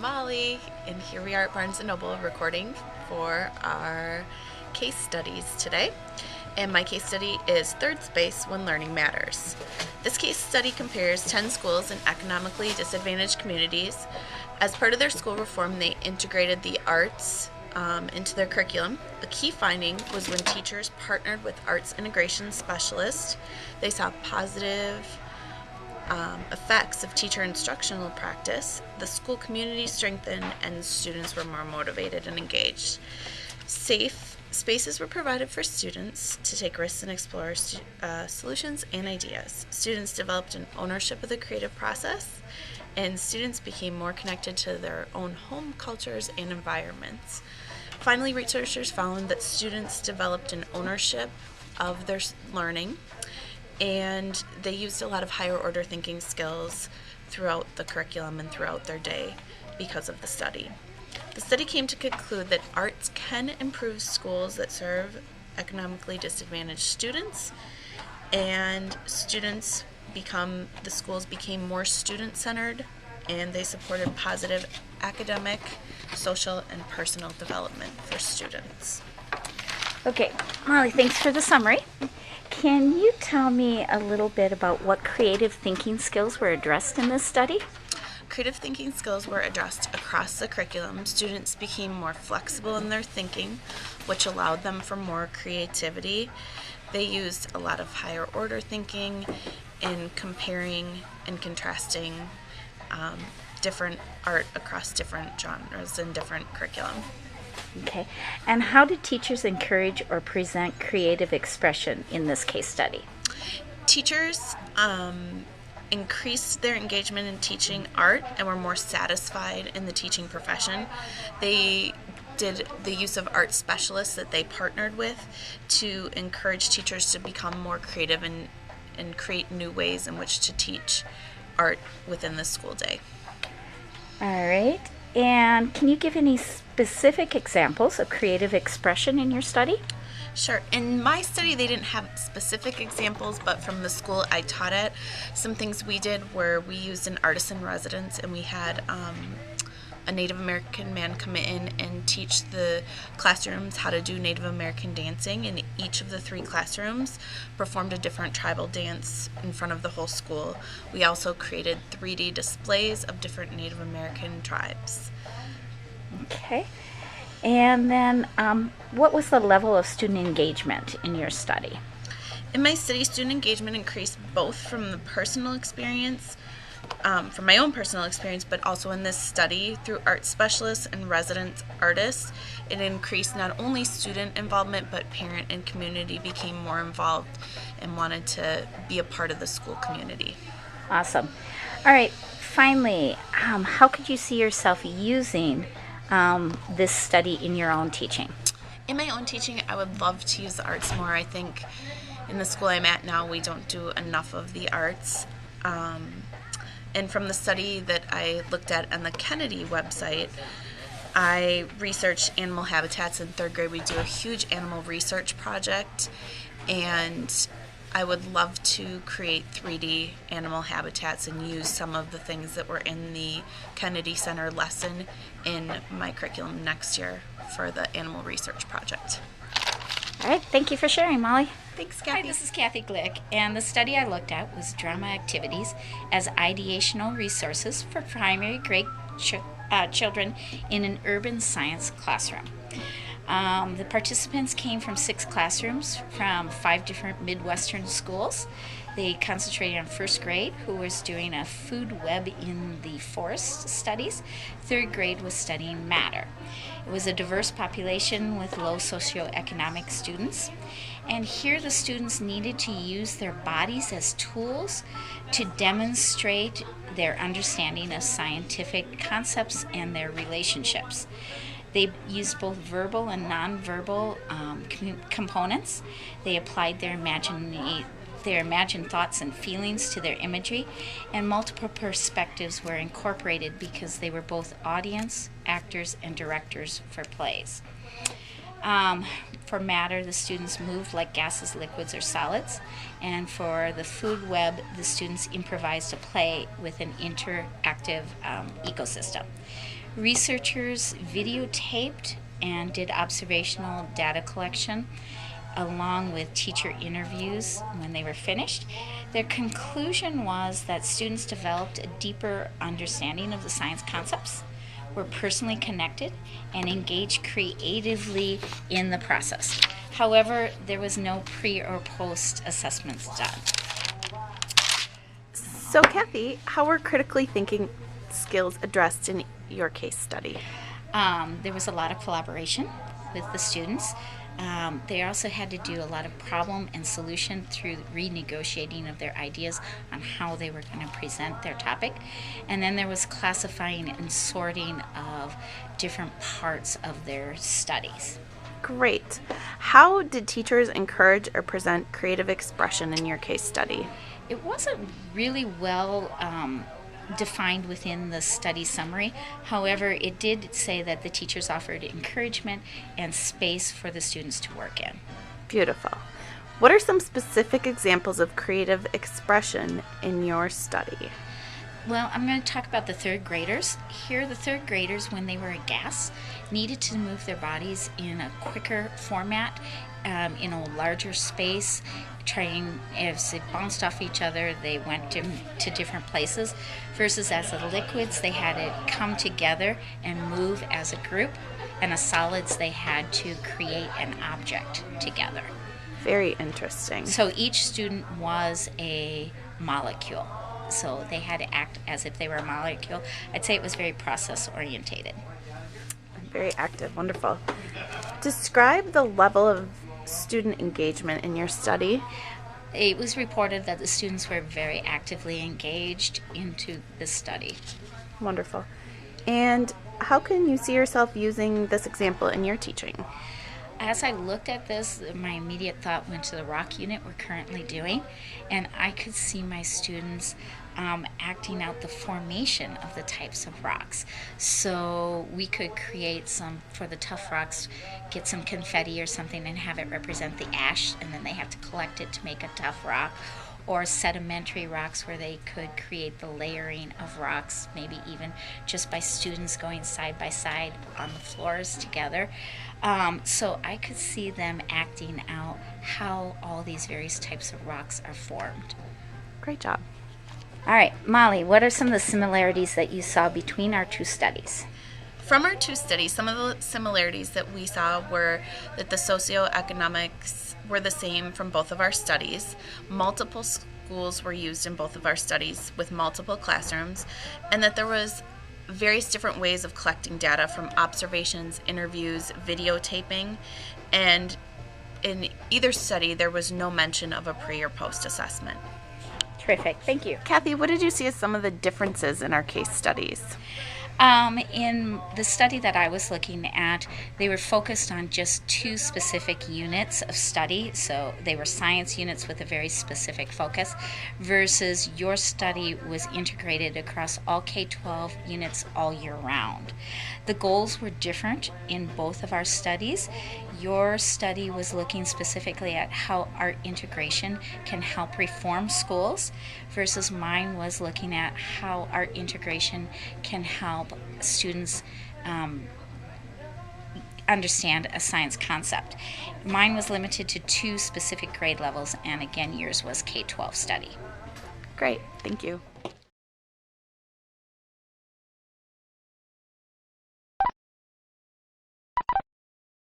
Molly, and here we are at Barnes & Noble recording for our case studies today. And my case study is Third Space When Learning Matters. This case study compares 10 schools in economically disadvantaged communities. As part of their school reform, they integrated the arts into their curriculum. A key finding was when teachers partnered with arts integration specialists, they saw positive effects of teacher instructional practice. The school community strengthened and students were more motivated and engaged. Safe spaces were provided for students to take risks and explore solutions and ideas. Students developed an ownership of the creative process, and students became more connected to their own home cultures and environments. Finally, researchers found that students developed an ownership of their learning, and they used a lot of higher order thinking skills throughout the curriculum and throughout their day because of the study. The study came to conclude that arts can improve schools that serve economically disadvantaged students, and the schools became more student-centered, and they supported positive academic, social, and personal development for students. Okay, Molly, thanks for the summary. Can you tell me a little bit about what creative thinking skills were addressed in this study? Creative thinking skills were addressed across the curriculum. Students became more flexible in their thinking, which allowed them for more creativity. They used a lot of higher order thinking in comparing and contrasting different art across different genres and different curriculum. Okay, and how did teachers encourage or present creative expression in this case study? Teachers increased their engagement in teaching art and were more satisfied in the teaching profession. They did the use of art specialists that they partnered with to encourage teachers to become more creative and create new ways in which to teach art within the school day. All right, and can you give any specific examples of creative expression in your study? Sure. In my study, they didn't have specific examples, but from the school I taught at, some things we did were we used an artisan residence, and we had a Native American man come in and teach the classrooms how to do Native American dancing, and each of the 3 classrooms performed a different tribal dance in front of the whole school. We also created 3D displays of different Native American tribes. Okay. And then what was the level of student engagement in your study? In my study, student engagement increased both from the personal experience, from my own personal experience, but also in this study through art specialists and resident artists. It increased not only student involvement, but parent and community became more involved and wanted to be a part of the school community. Awesome. All right, finally, how could you see yourself using this study in your own teaching? In my own teaching, I would love to use the arts more. I think in the school I'm at now, we don't do enough of the arts. And from the study that I looked at on the Kennedy website, I researched animal habitats in 3rd grade. We do a huge animal research project, and I would love to create 3D animal habitats and use some of the things that were in the Kennedy Center lesson in my curriculum next year for the animal research project. All right, thank you for sharing, Molly. Thanks, Hi, Kathy. this is Kathy Glick, and the study I looked at was drama activities as ideational resources for primary grade children in an urban science classroom. The participants came from 6 classrooms from 5 different Midwestern schools. They concentrated on 1st grade, who was doing a food web in the forest studies. 3rd grade was studying matter. It was a diverse population with low socioeconomic students. And here the students needed to use their bodies as tools to demonstrate their understanding of scientific concepts and their relationships. They used both verbal and nonverbal components. They applied their imagined thoughts and feelings to their imagery, and multiple perspectives were incorporated because they were both audience, actors, and directors for plays. For matter, the students moved like gases, liquids, or solids. And for the food web, the students improvised a play with an interactive ecosystem. Researchers videotaped and did observational data collection along with teacher interviews when they were finished. Their conclusion was that students developed a deeper understanding of the science concepts, were personally connected, and engaged creatively in the process. However, there was no pre or post assessments done. So Kathy, how were critically thinking skills addressed in your case study? There was a lot of collaboration with the students. They also had to do a lot of problem and solution through renegotiating of their ideas on how they were going to present their topic. And then there was classifying and sorting of different parts of their studies. Great. How did teachers encourage or present creative expression in your case study? It wasn't really well defined within the study summary. However, it did say that the teachers offered encouragement and space for the students to work in. Beautiful. What are some specific examples of creative expression in your study? Well, I'm going to talk about the third graders. Here, the third graders, when they were at GAS, needed to move their bodies in a quicker format, in a larger space, trying, as they bounced off each other, they went to different places, versus as the liquids, they had to come together and move as a group, and as solids, they had to create an object together. Very interesting. So each student was a molecule. So they had to act as if they were a molecule. I'd say it was very process orientated. Very active. Wonderful. Describe the level of student engagement in your study. It was reported that the students were very actively engaged into the study. Wonderful. And how can you see yourself using this example in your teaching? As I looked at this, my immediate thought went to the rock unit we're currently doing, and I could see my students acting out the formation of the types of rocks. So we could create some, for the tough rocks, get some confetti or something and have it represent the ash, and then they have to collect it to make a tough rock. Or sedimentary rocks where they could create the layering of rocks, maybe even just by students going side by side on the floors together. So I could see them acting out how all these various types of rocks are formed. Great job. All right, Molly, what are some of the similarities that you saw between our two studies? From our two studies, some of the similarities that we saw were that the socioeconomics were the same from both of our studies. Multiple schools were used in both of our studies with multiple classrooms, and that there was various different ways of collecting data from observations, interviews, videotaping, and in either study there was no mention of a pre or post assessment. Terrific, thank you. Kathy, what did you see as some of the differences in our case studies? In the study that I was looking at, they were focused on just two specific units of study. So they were science units with a very specific focus, versus your study was integrated across all K-12 units all year round. The goals were different in both of our studies. Your study was looking specifically at how art integration can help reform schools, versus mine was looking at how art integration can help students understand a science concept. Mine was limited to two specific grade levels, and again, yours was K-12 study. Great, thank you.